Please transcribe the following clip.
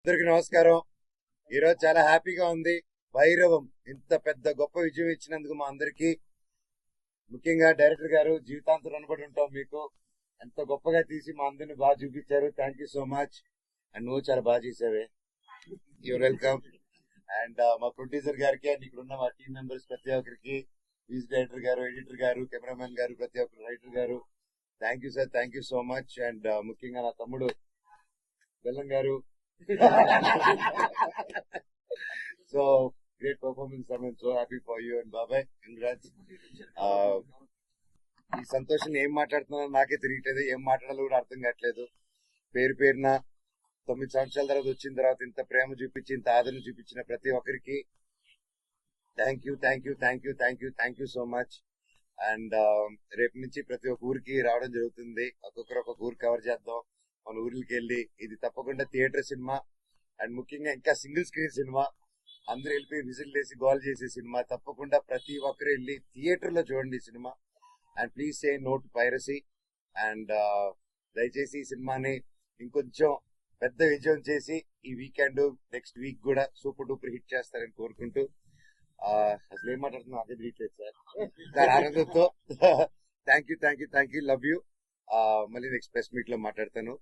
అందరికి నమస్కారం. ఈరోజు చాలా హ్యాపీగా ఉంది. భైరవం ఇంత పెద్ద గొప్ప విజయం ఇచ్చినందుకు మా అందరికి, ముఖ్యంగా డైరెక్టర్ గారు జీవితాంతం రుణపడి ఉంటాం మీకు. ఎంత గొప్పగా తీసి మా అందరిని బాగా చూపించారు. Thank you so much. And నువ్వు చాలా బాగా చేసావే. You're welcome. అండ్ మా ప్రొడ్యూసర్ గారికి అండ్ ఇక్కడ ఉన్న మా టీం మెంబర్స్ ప్రతి ఒక్కరికి, మ్యూజిక్ డైరెక్టర్ గారు, ఎడిటర్ గారు, కెమెరామెన్ గారు, ప్రతి ఒక్కరు, రైటర్ గారు, thank you sir. Thank you so much. And ముఖ్యంగా నా తమ్ముడు బెల్లం గారు. So great performance. I'm so happy for you and Babai. Congrats. ఈ సంతోషం ఏం మాట్లాడుతున్నానో నాకే తెలియట్లేదు, ఏం మాట్లాడాలో కూడా అర్థం కావట్లేదు. పేరు పేరున 9 సంవత్సరాల తర్వాత వచ్చిన తర్వాత ఇంత ప్రేమ చూపించి, ఇంత ఆదరణ చూపించిన ప్రతి ఒక్కరికి thank you, thank you, thank you, thank you, thank you so much. And రేపు నుంచి ప్రతి ఒక్క ఊరికి రావడం జరుగుతుంది. ఒక్కొక్కరు ఒక్కొక్క ఊరు కవర్ చేద్దాం. మన ఊరికి వెళ్ళి, ఇది తప్పకుండా థియేటర్ సినిమా అండ్ ముఖ్యంగా ఇంకా సింగిల్ స్క్రీన్ సినిమా. అందరూ వెళ్ళిపోయి విజిల్ వేసి గోల్ చేసే సినిమా. తప్పకుండా ప్రతి ఒక్కరు వెళ్ళి థియేటర్ లో చూడండి ఈ సినిమా. And please say no to piracy. And దయచేసి ఈ సినిమాని ఇంకొంచెం పెద్ద విజయం చేసి ఈ వీకెండ్, నెక్స్ట్ వీక్ కూడా సూపర్ డూపర్ హిట్ చేస్తారని కోరుకుంటూ, అసలు ఏం మాట్లాడుతున్నా అదే తెలియట్లేదు సార్. ఆనందంతో thank you, thank you, thank you, love you. మళ్ళీ నెక్స్ట్ ప్రెస్ మీట్ లో మాట్లాడతాను.